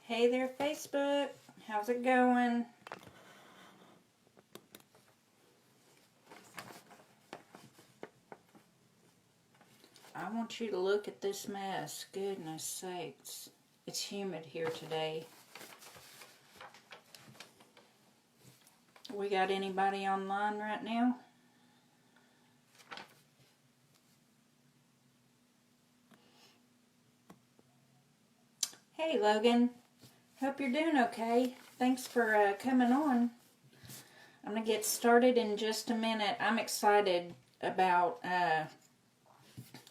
Hey there, Facebook. How's it going? I want you to look at this mess. Goodness sakes. It's humid here today. We got anybody online right now? Hey, Logan. Hope you're doing okay. Thanks for coming on. I'm going to get started in just a minute. I'm excited about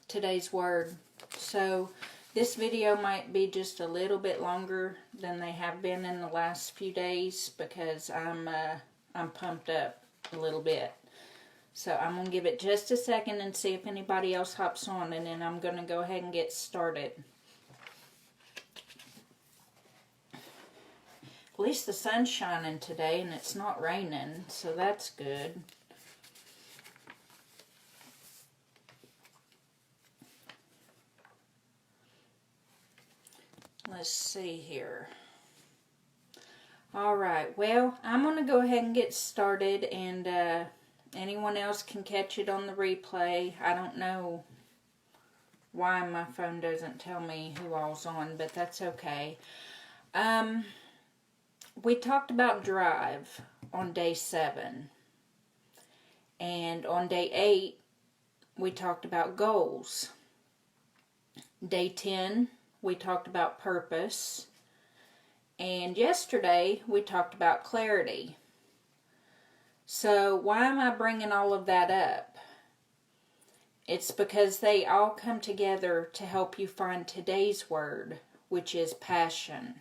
today's word. So this video might be just a little bit longer than they have been in the last few days because I'm pumped up a little bit. So I'm going to give it just a second and see if anybody else hops on, and then I'm going to go ahead and get started. At least the sun's shining today and it's not raining, so that's good. Let's see here. Alright, well, I'm going to go ahead and get started, and anyone else can catch it on the replay. I don't know why my phone doesn't tell me who all's on, but that's okay. We talked about drive on day 7. And on day 8, we talked about goals. Day 10, we talked about purpose. And yesterday, we talked about clarity. So why am I bringing all of that up? It's because they all come together to help you find today's word, which is passion.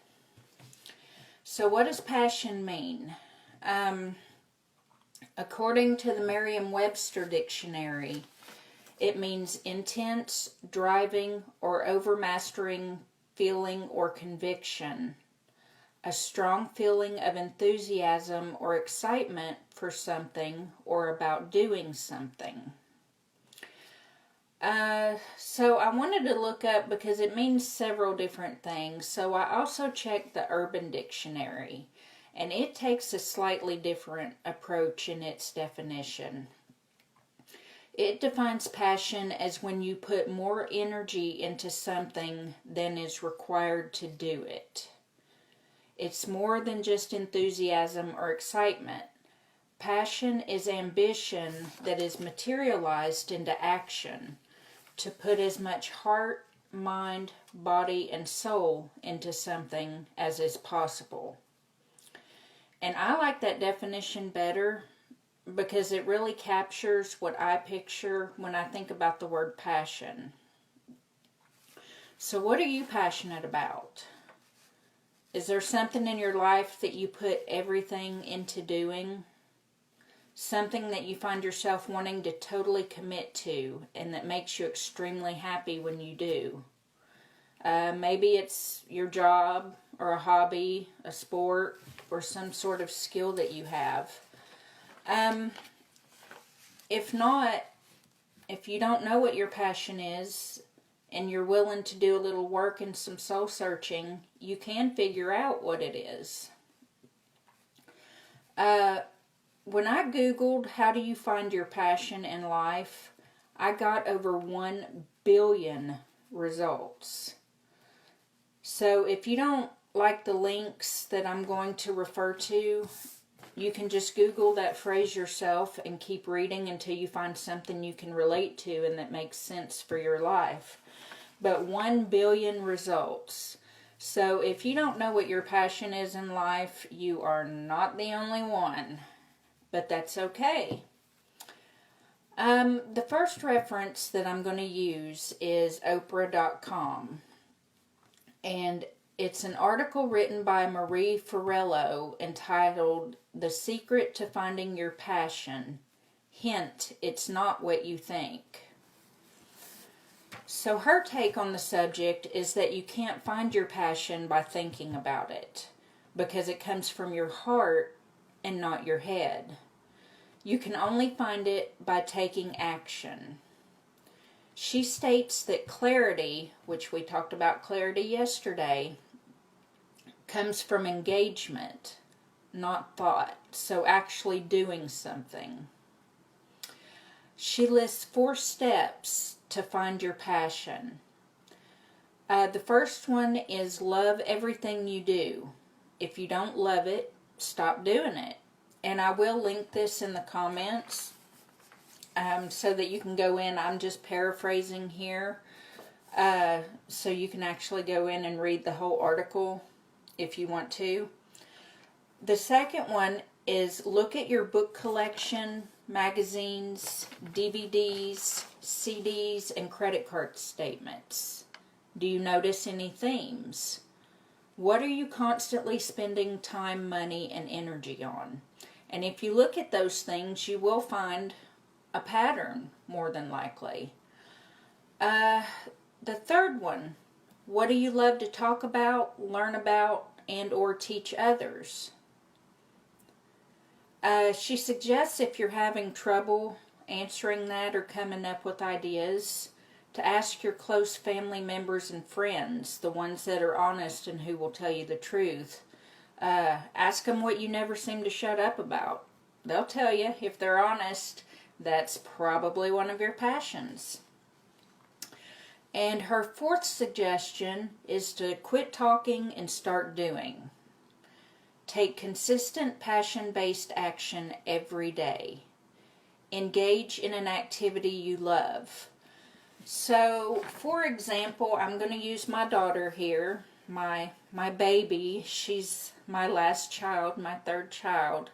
So what does passion mean? According to the Merriam-Webster dictionary, it means intense, driving, or overmastering feeling or conviction. A strong feeling of enthusiasm or excitement for something or about doing something. So I wanted to look up because it means several different things. So I also checked the Urban Dictionary, and it takes a slightly different approach in its definition. It defines passion as when you put more energy into something than is required to do it. It's more than just enthusiasm or excitement. Passion is ambition that is materialized into action, to put as much heart, mind, body, and soul into something as is possible. And I like that definition better because it really captures what I picture when I think about the word passion. So what are you passionate about? Is there something in your life that you put everything into doing? Something that you find yourself wanting to totally commit to and that makes you extremely happy when you do. Maybe it's your job or a hobby, a sport, or some sort of skill that you have. If not, if you don't know what your passion is and you're willing to do a little work and some soul searching, you can figure out what it is. When I Googled, how do you find your passion in life, I got over 1 billion results. So if you don't like the links that I'm going to refer to, you can just Google that phrase yourself and keep reading until you find something you can relate to and that makes sense for your life. But 1 billion results. So if you don't know what your passion is in life, you are not the only one. But that's okay. The first reference that I'm going to use is Oprah.com. And it's an article written by Marie Forleo entitled The Secret to Finding Your Passion. Hint, it's not what you think. So her take on the subject is that you can't find your passion by thinking about it, because it comes from your heart and not your head. You can only find it by taking action. She states that clarity, which we talked about clarity yesterday, comes from engagement, not thought. So actually doing something. She lists 4 steps to find your passion. The first one is love everything you do. If you don't love it, stop doing it. And I will link this in the comments so that you can go in. I'm just paraphrasing here. So you can actually go in and read the whole article if you want to. The second one is look at your book collection, magazines, DVDs, CDs, and credit card statements. Do you notice any themes? What are you constantly spending time, money, and energy on? And if you look at those things, you will find a pattern, more than likely. The third one, what do you love to talk about, learn about, and or teach others? She suggests if you're having trouble answering that or coming up with ideas, to ask your close family members and friends, the ones that are honest and who will tell you the truth. Ask them what you never seem to shut up about. They'll tell you, if they're honest, that's probably one of your passions. And her fourth suggestion is to quit talking and start doing. Take consistent passion-based action every day. Engage in an activity you love. So, for example, I'm going to use my daughter here, my baby. She's my last child, my third child.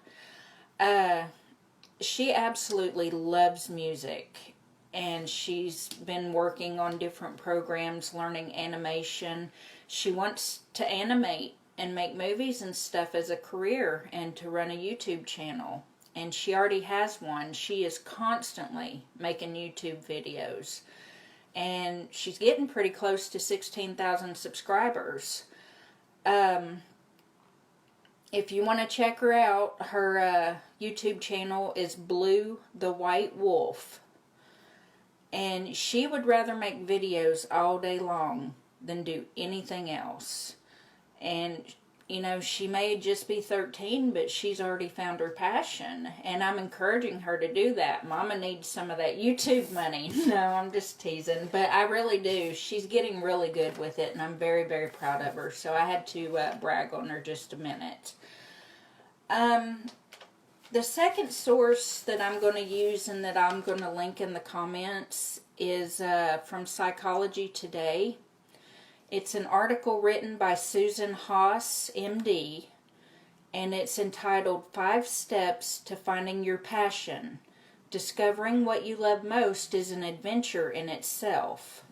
She absolutely loves music, and she's been working on different programs, learning animation. She wants to animate and make movies and stuff as a career and to run a YouTube channel. And she already has one. She is constantly making YouTube videos. And she's getting pretty close to 16,000 subscribers. If you want to check her out, her YouTube channel is Blue the White Wolf. And she would rather make videos all day long than do anything else. And, you know, she may just be 13, but she's already found her passion. And I'm encouraging her to do that. Mama needs some of that YouTube money. No, I'm just teasing. But I really do. She's getting really good with it, and I'm very, very proud of her. So I had to brag on her just a minute. The second source that I'm going to use and that I'm going to link in the comments is from Psychology Today. It's an article written by Susan Haas, MD, and it's entitled 5 Steps to Finding Your Passion. Discovering what you love most is an adventure in itself.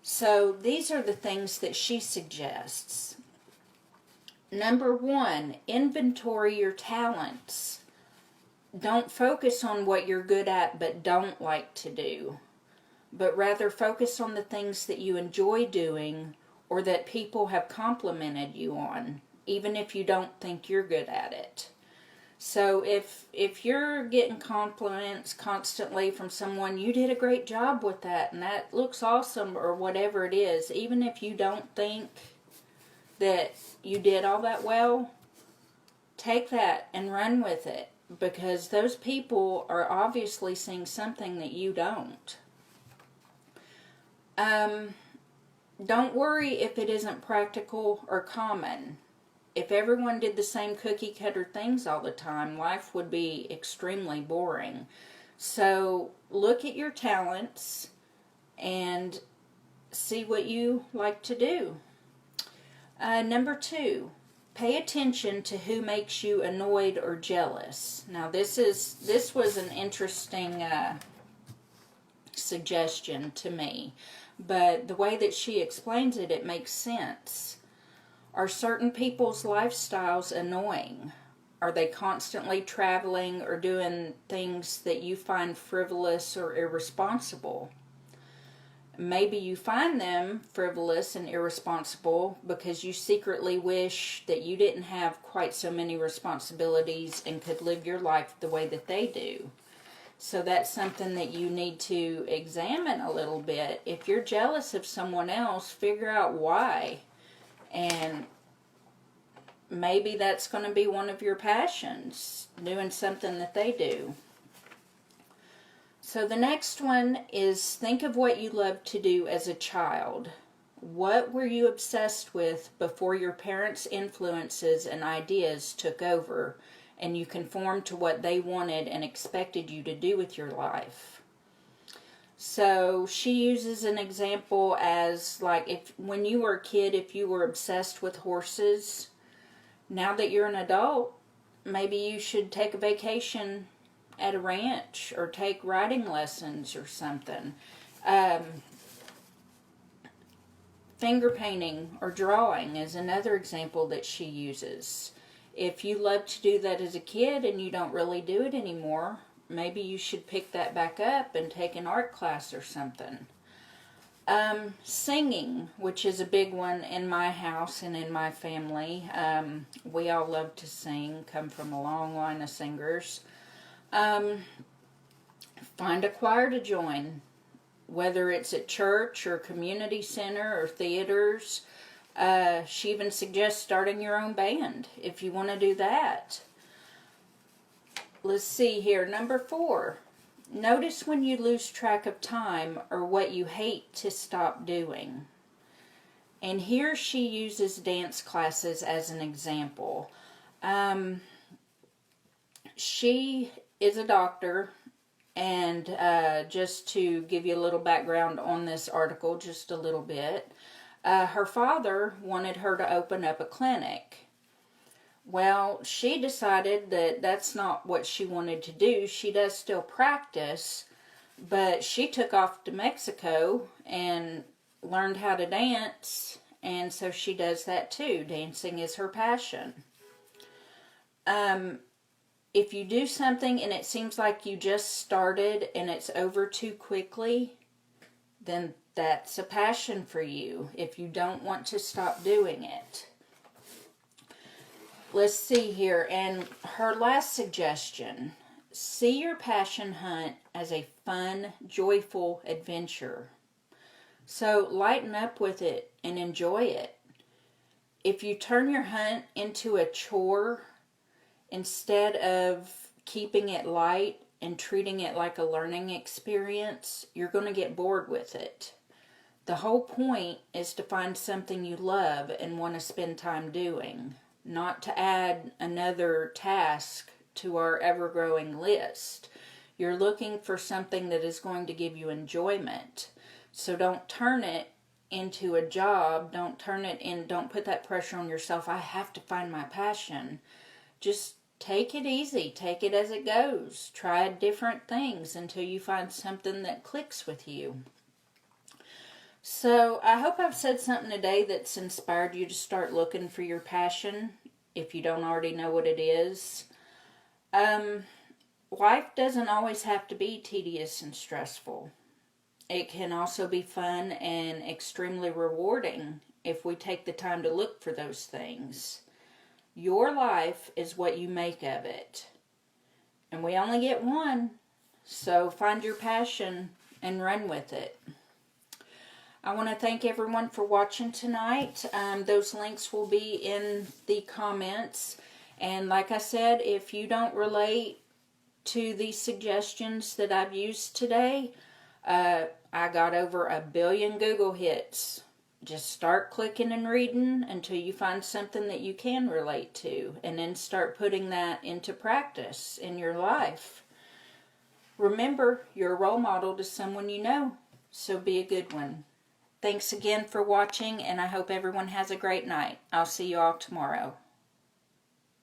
So these are the things that she suggests. Number 1, inventory your talents. Don't focus on what you're good at but don't like to do, but rather focus on the things that you enjoy doing or that people have complimented you on, even if you don't think you're good at it. So if you're getting compliments constantly from someone, you did a great job with that and that looks awesome or whatever it is, even if you don't think that you did all that well, take that and run with it, because those people are obviously seeing something that you don't. Don't worry if it isn't practical or common. If everyone did the same cookie cutter things all the time, life would be extremely boring. So look at your talents and see what you like to do. Number 2, pay attention to who makes you annoyed or jealous. Now this was an interesting suggestion to me, but the way that she explains it, it makes sense. Are certain people's lifestyles annoying? Are they constantly traveling or doing things that you find frivolous or irresponsible? Maybe you find them frivolous and irresponsible because you secretly wish that you didn't have quite so many responsibilities and could live your life the way that they do. So that's something that you need to examine a little bit. If you're jealous of someone else, figure out why. And maybe that's going to be one of your passions, doing something that they do. So the next one is, think of what you loved to do as a child. What were you obsessed with before your parents' influences and ideas took over and you conformed to what they wanted and expected you to do with your life? So she uses an example as, like, if when you were a kid, if you were obsessed with horses, now that you're an adult, maybe you should take a vacation at a ranch or take riding lessons or something. Finger painting or drawing is another example that she uses. If you loved to do that as a kid and you don't really do it anymore, maybe you should pick that back up and take an art class or something. Singing, which is a big one in my house and in my family. We all love to sing, come from a long line of singers. Find a choir to join, whether it's at church or community center or theaters. She even suggests starting your own band if you want to do that. Let's see here. Number 4. Notice when you lose track of time or what you hate to stop doing. And here she uses dance classes as an example. She is a doctor, and just to give you a little background on this article, just a little bit, her father wanted her to open up a clinic. Well, she decided that that's not what she wanted to do. She does still practice, but she took off to Mexico and learned how to dance, and so she does that too. Dancing is her passion. If you do something and it seems like you just started and it's over too quickly, then that's a passion for you if you don't want to stop doing it. Let's see here. And her last suggestion, see your passion hunt as a fun, joyful adventure. So lighten up with it and enjoy it. If you turn your hunt into a chore, instead of keeping it light and treating it like a learning experience, you're going to get bored with it. The whole point is to find something you love and want to spend time doing, not to add another task to our ever-growing list. You're looking for something that is going to give you enjoyment. So don't turn it into a job. Don't put that pressure on yourself. I have to find my passion. Just take it easy. Take it as it goes. Try different things until you find something that clicks with you. So I hope I've said something today that's inspired you to start looking for your passion if you don't already know what it is. Life doesn't always have to be tedious and stressful. It can also be fun and extremely rewarding if we take the time to look for those things. Your life is what you make of it. And we only get one. So find your passion and run with it. I want to thank everyone for watching tonight. Those links will be in the comments. And like I said, if you don't relate to these suggestions that I've used today, I got over 1 billion Google hits. Just start clicking and reading until you find something that you can relate to, and then start putting that into practice in your life. Remember, you're a role model to someone you know, so be a good one. Thanks again for watching, and I hope everyone has a great night. I'll see you all tomorrow.